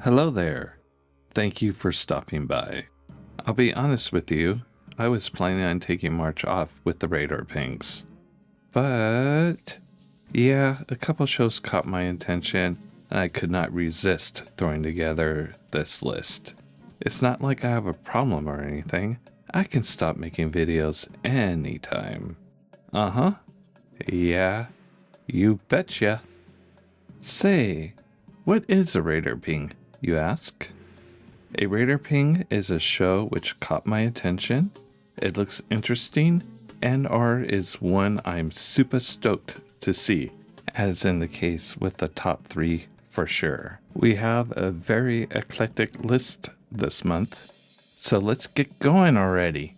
Hello there. Thank you for stopping by. I'll be honest with you, I was planning on taking March off with the radar pings. But, yeah, a couple shows caught my attention, and I could not resist throwing together this list. It's not like I have a problem or anything. I can stop making videos anytime. Uh-huh. Yeah, you betcha. Say, what is a radar ping, you ask? A radar ping is a show which caught my attention. It looks interesting and/or is one I'm super stoked to see, as in the case with the top 3 for sure. We have a very eclectic list this month, so let's get going already.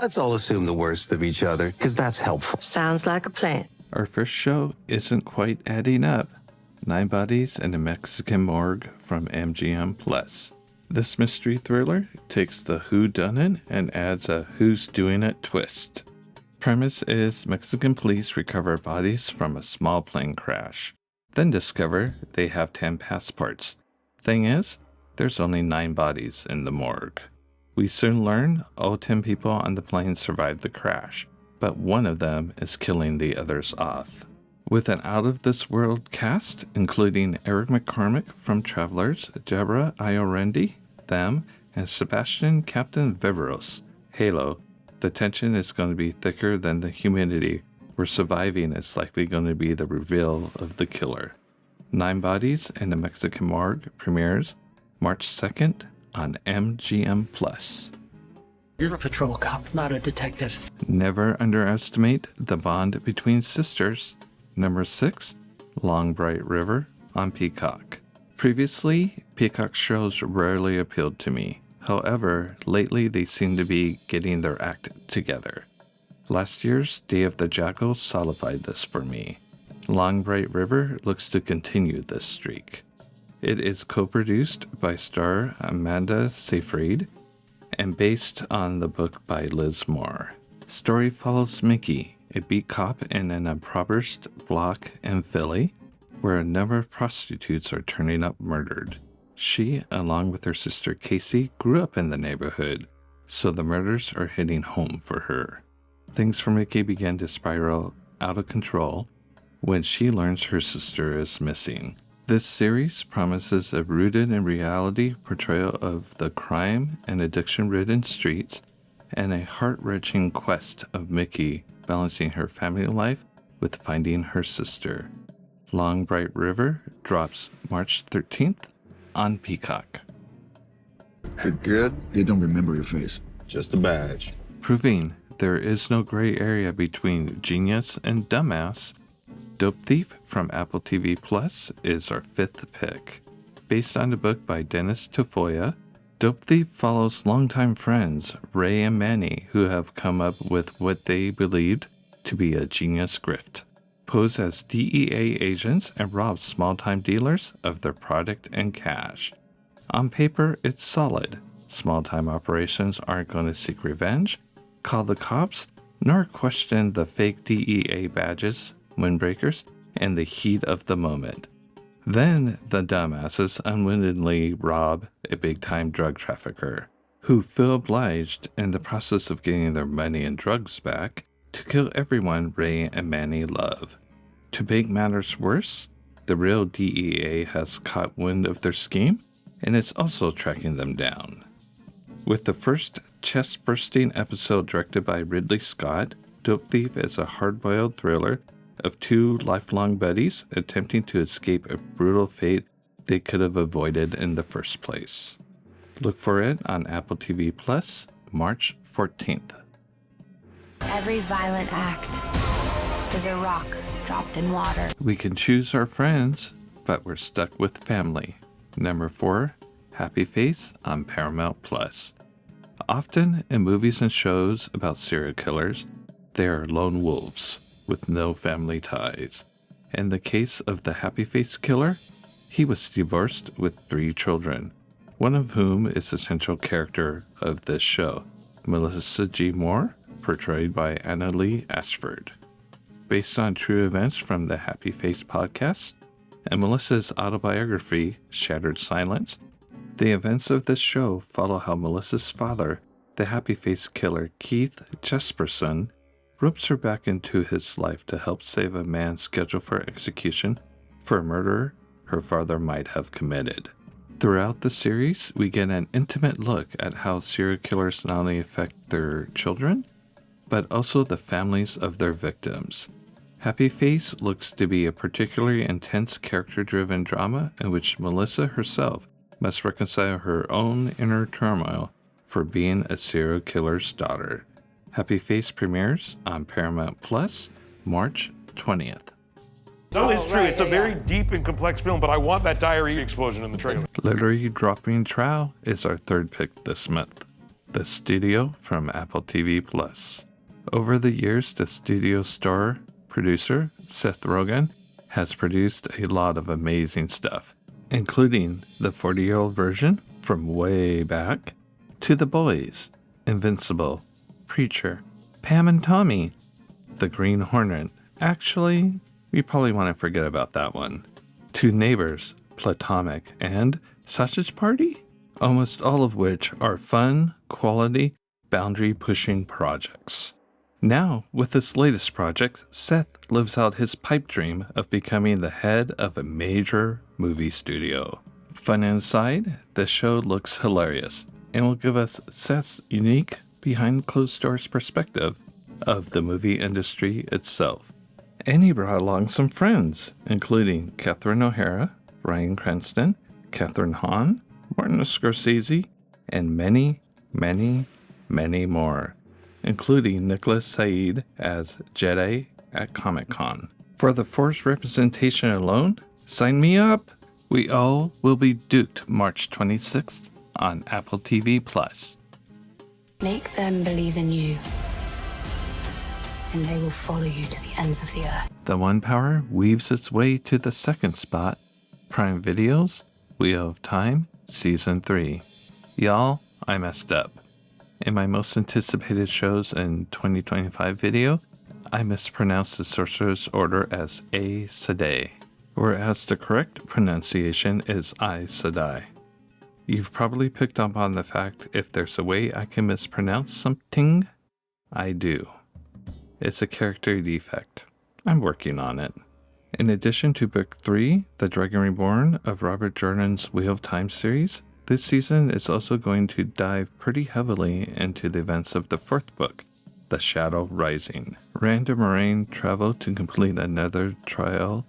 Let's all assume the worst of each other, because that's helpful. Sounds like a plan. Our first show isn't quite adding up. 9 Bodies in a Mexican Morgue from MGM+. This mystery thriller takes the whodunit and adds a who's doing it twist. Premise is Mexican police recover bodies from a small plane crash, then discover they have 10 passports. Thing is, there's only 9 bodies in the morgue. We soon learn all 10 people on the plane survived the crash, but one of them is killing the others off. With an out-of-this-world cast, including Eric McCormick from Travelers, Deborah Iorendi, Them, and Sebastian Captain Viveros, Halo, the tension is going to be thicker than the humidity, where surviving is likely going to be the reveal of the killer. 9 Bodies in the Mexican Morgue premieres March 2nd on MGM+. You're a patrol cop, not a detective. Never underestimate the bond between sisters. Number 6, Long Bright River on Peacock. Previously, Peacock shows rarely appealed to me. However, lately they seem to be getting their act together. Last year's Day of the Jackal solidified this for me. Long Bright River looks to continue this streak. It is co-produced by star Amanda Seyfried and based on the book by Liz Moore. Story follows Mickey, a beat cop in an impoverished block in Philly, where a number of prostitutes are turning up murdered. She, along with her sister Casey, grew up in the neighborhood, so the murders are hitting home for her. Things for Mickey begin to spiral out of control when she learns her sister is missing. This series promises a rooted in reality portrayal of the crime and addiction-ridden streets and a heart-wrenching quest of Mickey balancing her family life with finding her sister. Long Bright River drops March 13th on Peacock. You're good? They don't remember your face. Just a badge. Proving there is no gray area between genius and dumbass, Dope Thief from Apple TV Plus is our 5th pick. Based on a book by Dennis Tafoya, Dope Thief follows longtime friends Ray and Manny, who have come up with what they believed to be a genius grift. Pose as DEA agents and rob small-time dealers of their product and cash. On paper, it's solid. Small-time operations aren't going to seek revenge, call the cops, nor question the fake DEA badges, windbreakers, and the heat of the moment. Then the dumbasses unwittingly rob a big-time drug trafficker, who feel obliged in the process of getting their money and drugs back to kill everyone Ray and Manny love. To make matters worse, the real DEA has caught wind of their scheme and is also tracking them down. With the first chest-bursting episode directed by Ridley Scott, Dope Thief is a hard-boiled thriller of 2 lifelong buddies attempting to escape a brutal fate they could have avoided in the first place. Look for it on Apple TV Plus, March 14th. Every violent act is a rock dropped in water. We can choose our friends, but we're stuck with family. Number 4, Happy Face on Paramount Plus. Often in movies and shows about serial killers, they are lone wolves with no family ties. In the case of the Happy Face killer, he was divorced with 3 children, one of whom is the central character of this show, Melissa G. Moore, portrayed by Anna Lee Ashford. Based on true events from the Happy Face podcast, and Melissa's autobiography, Shattered Silence. The events of this show follow how Melissa's father, the happy-faced killer Keith Jesperson, ropes her back into his life to help save a man scheduled for execution for a murder her father might have committed. Throughout the series, we get an intimate look at how serial killers not only affect their children, but also the families of their victims. Happy Face looks to be a particularly intense character-driven drama in which Melissa herself must reconcile her own inner turmoil for being a serial killer's daughter. Happy Face premieres on Paramount Plus, March 20th. No, it's true. It's a very deep and complex film, but I want that diarrhea explosion in the trailer. Literally Dropping Trowel is our third pick this month. The Studio from Apple TV Plus. Over the years, the studio star producer, Seth Rogen, has produced a lot of amazing stuff, including the 40-year-old version from way back, to The Boys, Invincible, Preacher, Pam and Tommy, The Green Hornet. Actually, we probably want to forget about that one. To Neighbors, Platonic, and Sausage Party, almost all of which are fun, quality, boundary-pushing projects. Now, with this latest project, Seth lives out his pipe dream of becoming the head of a major movie studio. Fun inside, the show looks hilarious and will give us Seth's unique behind-closed-doors perspective of the movie industry itself. And he brought along some friends, including Catherine O'Hara, Bryan Cranston, Catherine Hahn, Martin Scorsese, and many, many, many more, including Nicholas Said as Jedi at Comic-Con. For the Force representation alone, sign me up! We All Will Be Duked March 26th on Apple TV+. Make them believe in you, and they will follow you to the ends of the earth. The One Power weaves its way to the second spot, Prime Video's Wheel of Time Season 3. Y'all, I messed up. In my most anticipated shows in 2025 video, I mispronounced the Sorcerer's Order as Aes Sedai, whereas the correct pronunciation is Aes Sedai. You've probably picked up on the fact if there's a way I can mispronounce something, I do. It's a character defect. I'm working on it. In addition to Book 3, The Dragon Reborn of Robert Jordan's Wheel of Time series, this season is also going to dive pretty heavily into the events of the fourth book, The Shadow Rising. Rand and Moiraine travel to complete another trial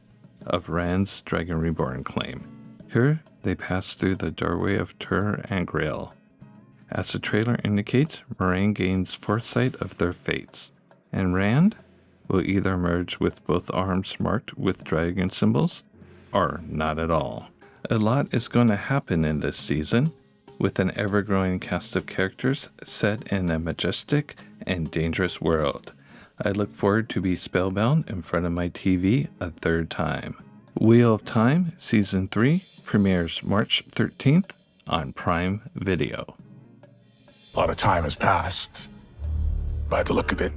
of Rand's Dragon Reborn claim. Here, they pass through the doorway of Tur and Grail. As the trailer indicates, Moiraine gains foresight of their fates, and Rand will either emerge with both arms marked with dragon symbols, or not at all. A lot is going to happen in this season, with an ever-growing cast of characters set in a majestic and dangerous world. I look forward to be spellbound in front of my TV a third time. Wheel of Time Season 3 premieres March 13th on Prime Video. A lot of time has passed. By the look of it,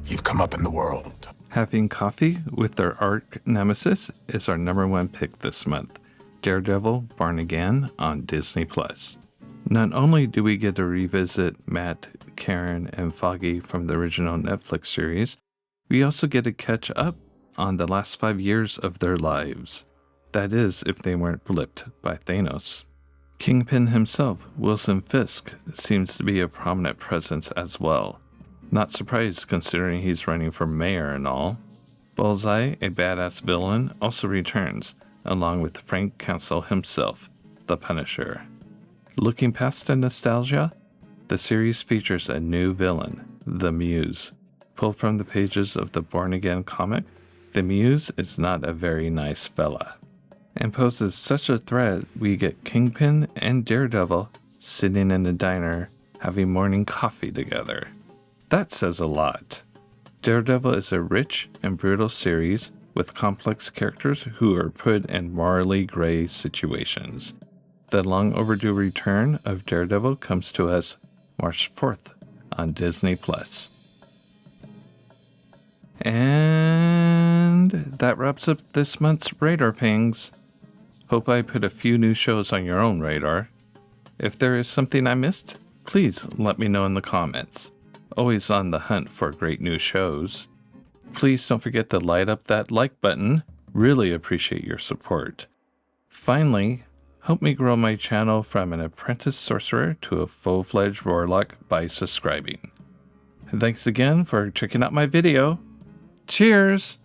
you've come up in the world. Having coffee with their arch nemesis is our number one pick this month. Daredevil Born Again on Disney+. Not only do we get to revisit Matt, Karen, and Foggy from the original Netflix series, we also get to catch up on the last 5 years of their lives. That is, if they weren't blipped by Thanos. Kingpin himself, Wilson Fisk, seems to be a prominent presence as well. Not surprised considering he's running for mayor and all. Bullseye, a badass villain, also returns, along with Frank Castle himself, the Punisher. Looking past the nostalgia, the series features a new villain, the Muse. Pulled from the pages of the Born Again comic, the Muse is not a very nice fella, and poses such a threat we get Kingpin and Daredevil sitting in a diner having morning coffee together. That says a lot. Daredevil is a rich and brutal series with complex characters who are put in morally gray situations. The long overdue return of Daredevil comes to us March 4th on Disney+. And that wraps up this month's Radar Pings. Hope I put a few new shows on your own radar. If there is something I missed, please let me know in the comments. Always on the hunt for great new shows. Please don't forget to light up that like button. Really appreciate your support. Finally, help me grow my channel from an apprentice sorcerer to a full-fledged warlock by subscribing. Thanks again for checking out my video. Cheers!